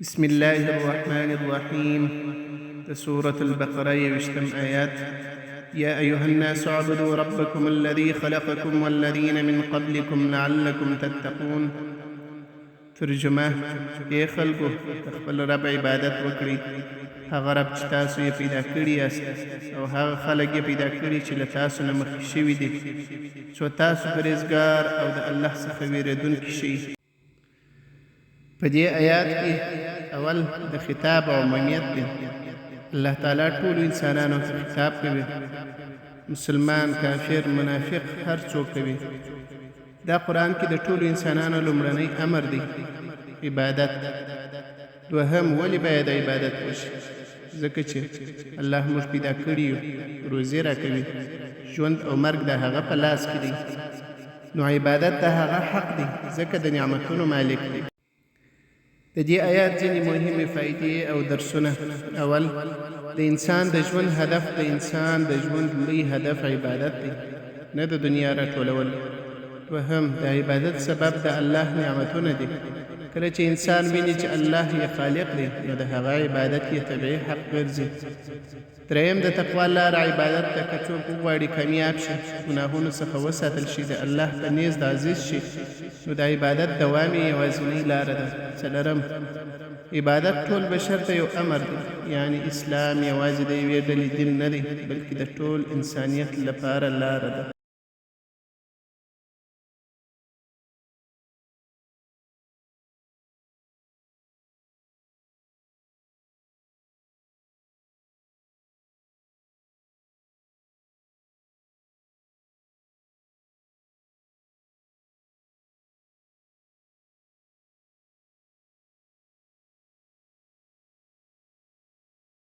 بسم الله الرحمن الرحيم. سورة البقرة يوشتم آيات. يا أيها الناس اعبدوا ربكم الذي خلقكم والذين من قبلكم لعلكم تتقون. ترجمه: اے خلقو خپل رب عبادت وکړئ، هغه رب چې تاسو یې پیدا کړي یاست او هغه خلک یې پیدا کړي چې له تاسو نه مخکې شوي دي، څو تاسو پرهیزګار او د الله څخه ویرېدونکي شئ. په دې آیات کې اول د خطاب عمومیت دی. الله تعالی ټولو انسانانو ته خطاب کوي، مسلمان، کافر، منافق، هر څوک کوي. دا قرآن کې د ټولو انسانانو لومړنی امر دی، عبادت. دوهم، ولې باید عبادت وشي؟ ځکه چې الله موږ پیدا کړي یو، روزي راکوي، ژوند او مرګ د هغه په لاس کې دی، نو عبادت د هغه حق دی ځکه د نعمتونو مالک دی. د دې آیات ځینې مهمې فائدې او درسونه. اول، د انسان د ژوند هدف، د انسان د ژوند لوی هدف عبادت دی، نه د دنیا راټولول. دوهم، د عبادت سبب د الله نعمتونه دي. کله چې انسان ویني چې الله یې خالق دی، نو د هغه عبادت یې طبیعي حق ګرځي. دریم، د تقوا لاره عبادت ته که څوک وغواړي کامیاب شي، ګناهونو څخه وساتل شي، د الله په نیز د عزیز شي، نو د عبادت دوام یې یوازینۍ لاره ده. څلورم، عبادت ټول بشر ته یو امر دی، یعنی اسلام یوازې د یوې ډلې دین نه دی، بلکې د ټول انسانیت لپاره لاره ده.